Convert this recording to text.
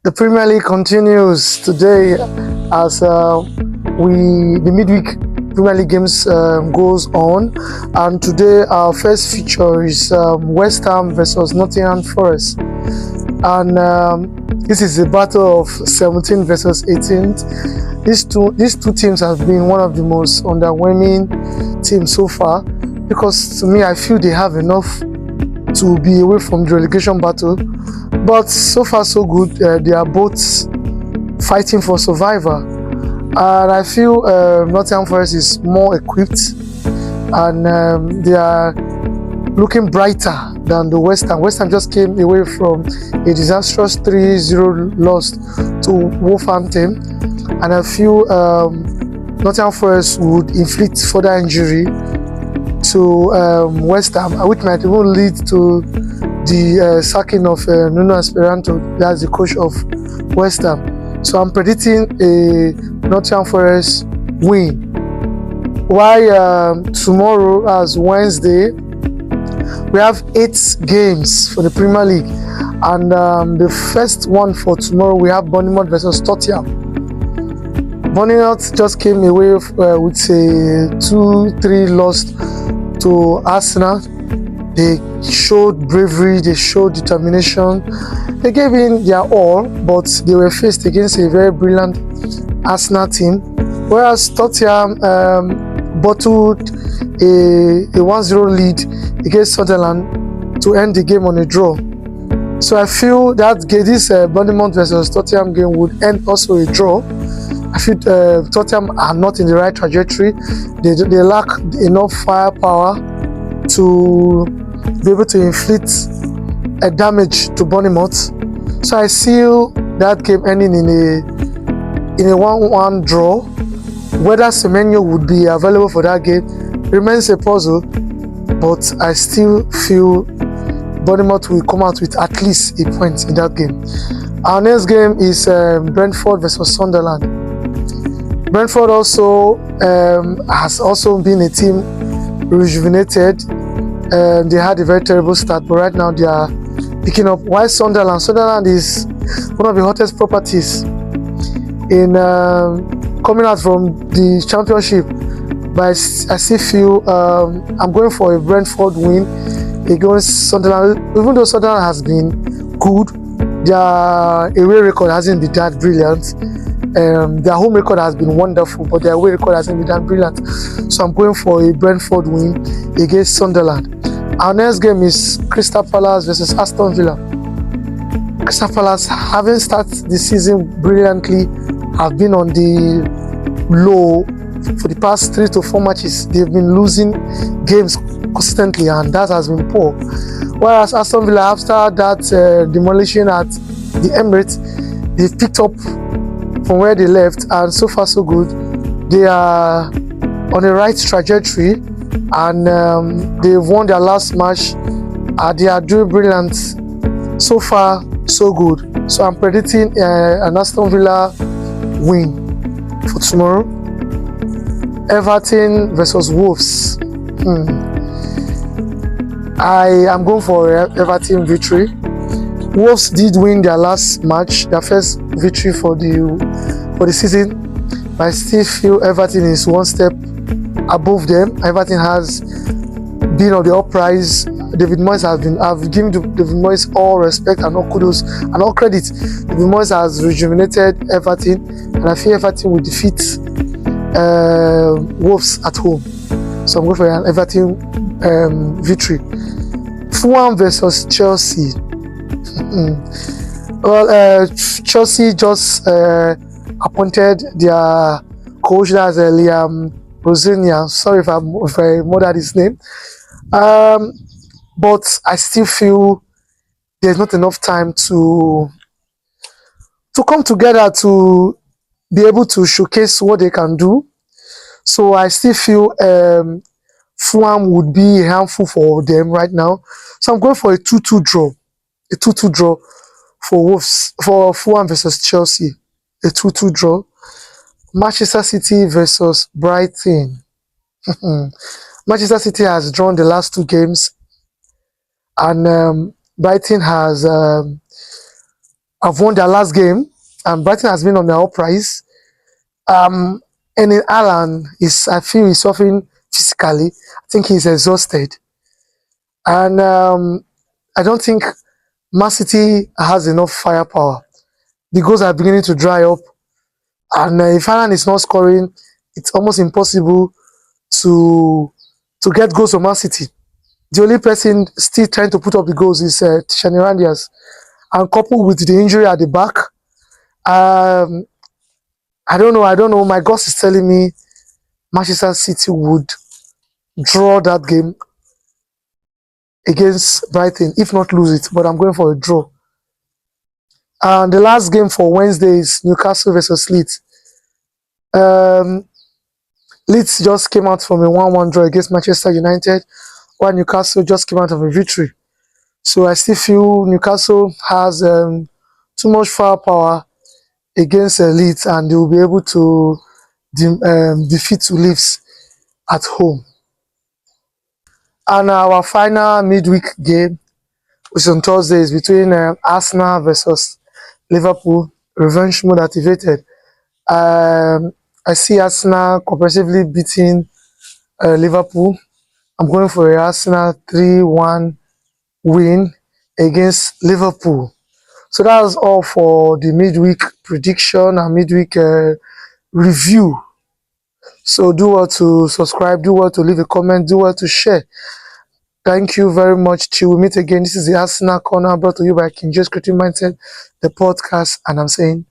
The Premier League continues today as the midweek Premier League games goes on, and today our first feature is West Ham versus Nottingham Forest, and this is a battle of 17th versus 18th. These two teams have been one of the most underwhelming teams so far, because to me I feel they have enough to be away from the relegation battle, but so far so good. They are both fighting for survival, and I feel Nottingham Forest is more equipped, and they are looking brighter than the West Ham. West Ham just came away from a disastrous 3-0 loss to Wolverhampton, and I feel Nottingham Forest would inflict further injury to West Ham, which might even lead to the sacking of Nuno Esperanto, that's the coach of West Ham. So I'm predicting a Nottingham Forest win. While tomorrow, as Wednesday, we have 8 games for the Premier League, and the first one for tomorrow we have Bournemouth versus Tottenham. Bournemouth just came away with a 2-3 loss to Arsenal. They showed bravery, they showed determination, they gave in their all, but they were faced against a very brilliant Arsenal team, whereas Tottenham bottled a 1-0 lead against Sunderland to end the game on a draw. So I feel that this Bournemouth versus Tottenham game would end also a draw. I feel Tottenham are not in the right trajectory. They lack enough firepower to be able to inflict a damage to Bournemouth. So I see that game ending in a 1-1 draw. Whether Semenyo would be available for that game remains a puzzle, but I still feel Bournemouth will come out with at least a point in that game. Our next game is Brentford versus Sunderland. Brentford also has also been a team rejuvenated. They had a very terrible start, but right now they are picking up. Why Sunderland is one of the hottest properties in coming out from the championship. But I still feel I'm going for a Brentford win against Sunderland. Even though Sunderland has been good, their away record hasn't been that brilliant. Their home record has been wonderful, but their away record hasn't been that brilliant. So I'm going for a Brentford win against Sunderland. Our next game is Crystal Palace versus Aston Villa. Crystal Palace, having started the season brilliantly, have been on the low for the past 3 to 4 matches. They've been losing games consistently, and that has been poor. Whereas Aston Villa, after that demolition at the Emirates, they've picked up from where they left, and so far so good. They are on the right trajectory, and they've won their last match. They are doing brilliant. So far so good. So I'm predicting an Aston Villa win for tomorrow. Everton versus Wolves. I am going for Everton victory. Wolves did win their last match, their first victory for the season, but I still feel Everton is one step above them. Everton has been on the uprise. David Moyes I've given David Moyes all respect and all kudos and all credit. David Moyes has rejuvenated Everton, and I feel Everton will defeat Wolves at home. So I'm going for an Everton victory. Fulham versus Chelsea. Well, Chelsea just appointed their coach, that's Liam Rosenior. Sorry if I murdered his name. But I still feel there's not enough time to come together to be able to showcase what they can do. So I still feel Fulham would be a handful for them right now. So I'm going for a 2-2 draw. A 2-2 draw for Wolves, for Fulham versus Chelsea. A 2-2 draw. Manchester City versus Brighton. Manchester City has drawn the last 2 games, and Brighton has have won their last game, and Brighton has been on their uprise. Um, and in Alan is I feel he's suffering physically. I think he's exhausted, and I don't think Man City has enough firepower. The goals are beginning to dry up, and if Alan is not scoring, it's almost impossible to get goals from Man City. The only person still trying to put up the goals is Tishani Randias, and coupled with the injury at the back, um, I don't know. My gut is telling me Manchester City would draw that game against Brighton, if not lose it. But I'm going for a draw. And the last game for Wednesday is Newcastle versus Leeds. Um, Leeds just came out from a 1-1 draw against Manchester United, while Newcastle just came out of a victory. So I still feel Newcastle has too much firepower against Leeds, and they will be able to defeat Leeds at home. And our final midweek game, which is on Thursday, is between Arsenal versus Liverpool. Revenge mode activated. I see Arsenal comprehensively beating Liverpool. I'm going for a Arsenal 3-1 win against Liverpool. So that's all for the midweek prediction and midweek review. So do well to subscribe, do well to leave a comment, do well to share. Thank you very much. Till we meet again. This is the Arsenal Corner brought to you by King James Creative Mindset, the podcast, and I'm saying